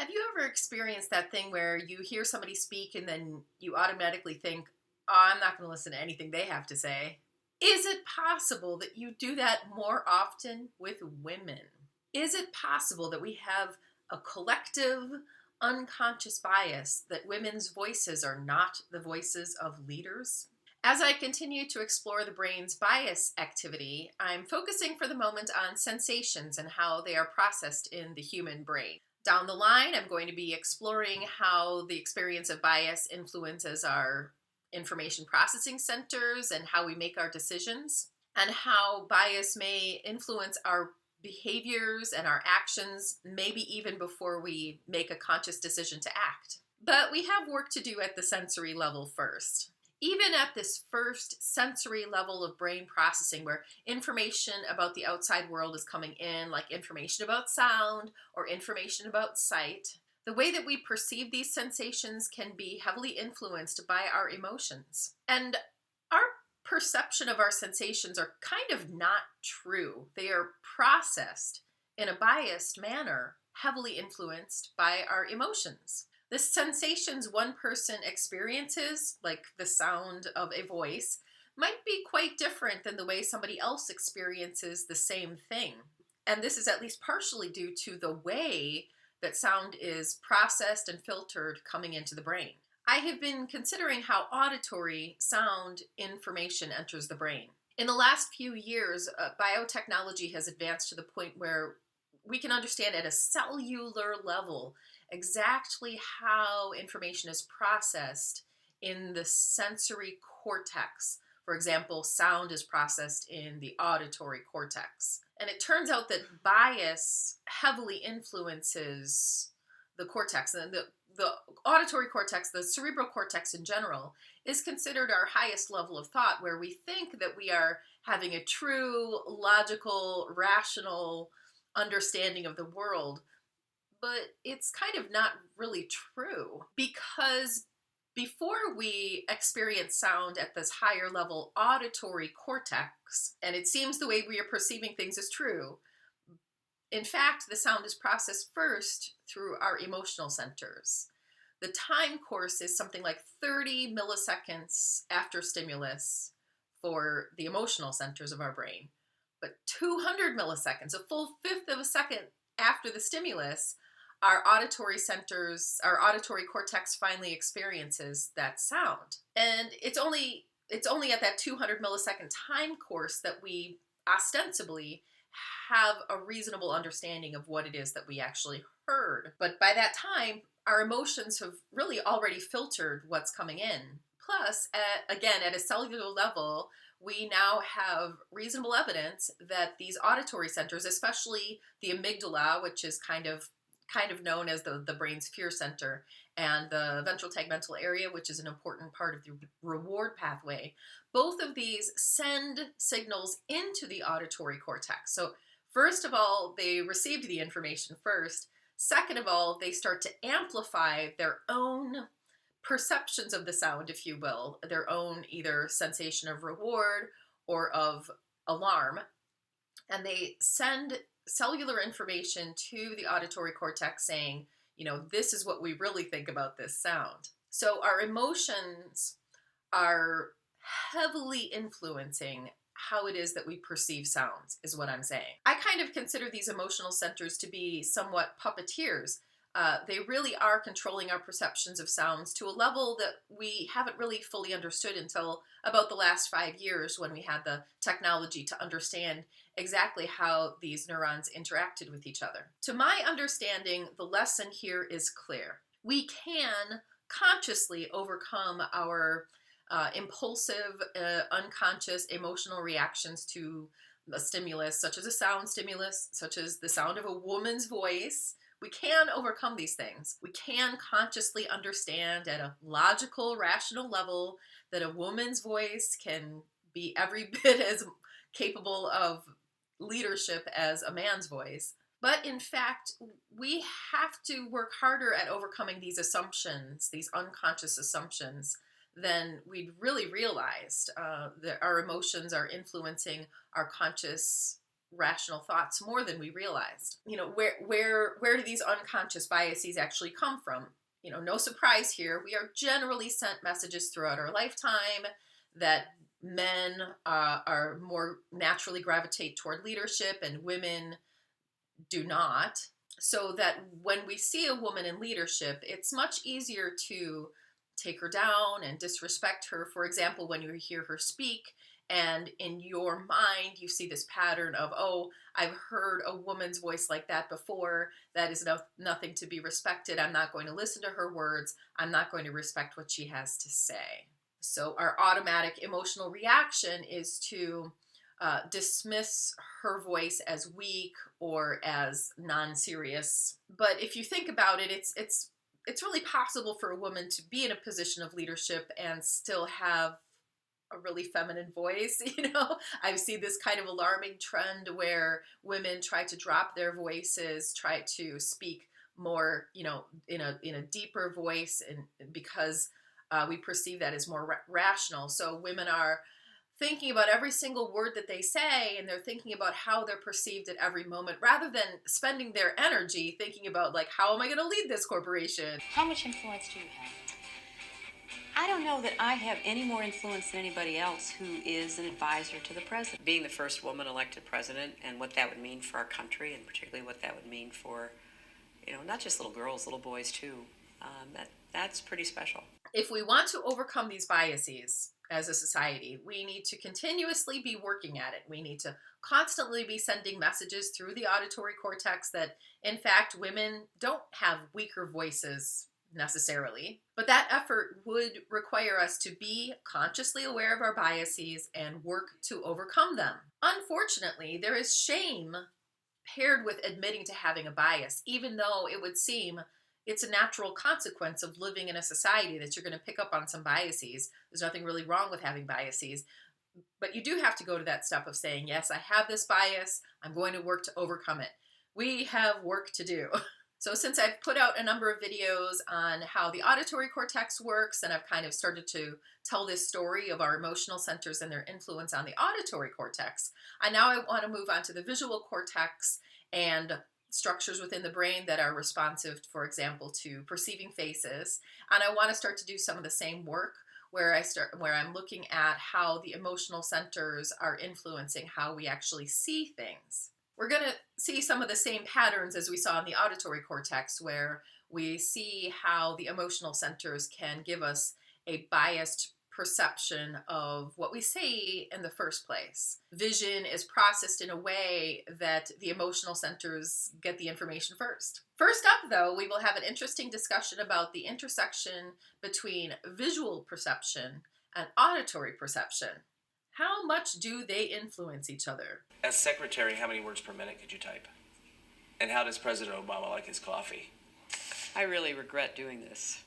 Have you ever experienced that thing where you hear somebody speak and then you automatically think, oh, I'm not going to listen to anything they have to say? Is it possible that you do that more often with women? Is it possible that we have a collective unconscious bias that women's voices are not the voices of leaders? As I continue to explore the brain's bias activity, I'm focusing for the moment on sensations and how they are processed in the human brain. Down the line, I'm going to be exploring how the experience of bias influences our information processing centers and how we make our decisions, and how bias may influence our behaviors and our actions, maybe even before we make a conscious decision to act. But we have work to do at the sensory level first. Even at this first sensory level of brain processing, where information about the outside world is coming in, like information about sound or information about sight, the way that we perceive these sensations can be heavily influenced by our emotions. And our perception of our sensations are kind of not true. They are processed in a biased manner, heavily influenced by our emotions. The sensations one person experiences, like the sound of a voice, might be quite different than the way somebody else experiences the same thing. And this is at least partially due to the way that sound is processed and filtered coming into the brain. I have been considering how auditory sound information enters the brain. In the last few years, biotechnology has advanced to the point where we can understand at a cellular level exactly how information is processed in the sensory cortex. For example, sound is processed in the auditory cortex. And it turns out that bias heavily influences the cortex. And the auditory cortex, the cerebral cortex in general, is considered our highest level of thought, where we think that we are having a true, logical, rational understanding of the world. But it's kind of not really true, because before we experience sound at this higher level auditory cortex, and it seems the way we are perceiving things is true, in fact, the sound is processed first through our emotional centers. The time course is something like 30 milliseconds after stimulus for the emotional centers of our brain, but 200 milliseconds, a full fifth of a second after the stimulus, our auditory centers, our auditory cortex finally experiences that sound. And it's only at that 200 millisecond time course that we ostensibly have a reasonable understanding of what it is that we actually heard. But by that time, our emotions have really already filtered what's coming in. Plus, at a cellular level, we now have reasonable evidence that these auditory centers, especially the amygdala, which is kind of known as the brain's fear center, and the ventral tegmental area, which is an important part of the reward pathway, both of these send signals into the auditory cortex. So first of all, they received the information first. Second of all, they start to amplify their own perceptions of the sound, if you will, their own either sensation of reward or of alarm, and they send cellular information to the auditory cortex saying, this is what we really think about this sound. So our emotions are heavily influencing how it is that we perceive sounds, is what I'm saying. I kind of consider these emotional centers to be somewhat puppeteers. They really are controlling our perceptions of sounds to a level that we haven't really fully understood until about the last 5 years, when we had the technology to understand exactly how these neurons interacted with each other. To my understanding, the lesson here is clear. We can consciously overcome our impulsive, unconscious emotional reactions to a stimulus, such as a sound stimulus, such as the sound of a woman's voice. We can overcome these things. We can consciously understand at a logical, rational level that a woman's voice can be every bit as capable of leadership as a man's voice. But in fact, we have to work harder at overcoming these assumptions, these unconscious assumptions, than we'd really realized. That our emotions are influencing our conscious rational thoughts more than we realized. Where do these unconscious biases actually come from? No surprise here. We are generally sent messages throughout our lifetime that men are more naturally gravitate toward leadership and women do not. So that when we see a woman in leadership, it's much easier to take her down and disrespect her. For example, when you hear her speak, and in your mind you see this pattern of, oh, I've heard a woman's voice like that before, that is nothing to be respected, I'm not going to listen to her words, I'm not going to respect what she has to say. So our automatic emotional reaction is to dismiss her voice as weak or as non-serious. But if you think about it, it's really possible for a woman to be in a position of leadership and still have a really feminine voice. I've seen this kind of alarming trend where women try to drop their voices, try to speak more, in a deeper voice, and because we perceive that as more rational. So women are thinking about every single word that they say, and they're thinking about how they're perceived at every moment, rather than spending their energy thinking about, like, how am I going to lead this corporation? How much influence do you have? I don't know that I have any more influence than anybody else who is an advisor to the president. Being the first woman elected president, and what that would mean for our country, and particularly what that would mean for, not just little girls, little boys too, that's pretty special. If we want to overcome these biases as a society, we need to continuously be working at it. We need to constantly be sending messages through the auditory cortex that, in fact, women don't have weaker voices necessarily. But that effort would require us to be consciously aware of our biases and work to overcome them. Unfortunately, there is shame paired with admitting to having a bias, even though it would seem it's a natural consequence of living in a society that you're going to pick up on some biases. There's nothing really wrong with having biases. But you do have to go to that step of saying, yes, I have this bias. I'm going to work to overcome it. We have work to do. So since I've put out a number of videos on how the auditory cortex works, and I've kind of started to tell this story of our emotional centers and their influence on the auditory cortex, I want to move on to the visual cortex and structures within the brain that are responsive, for example, to perceiving faces. And I want to start to do some of the same work where I'm looking at how the emotional centers are influencing how we actually see things. We're going to see some of the same patterns as we saw in the auditory cortex, where we see how the emotional centers can give us a biased perception of what we see in the first place. Vision is processed in a way that the emotional centers get the information first. First up, though, we will have an interesting discussion about the intersection between visual perception and auditory perception. How much do they influence each other? As secretary, how many words per minute could you type? And how does President Obama like his coffee? I really regret doing this.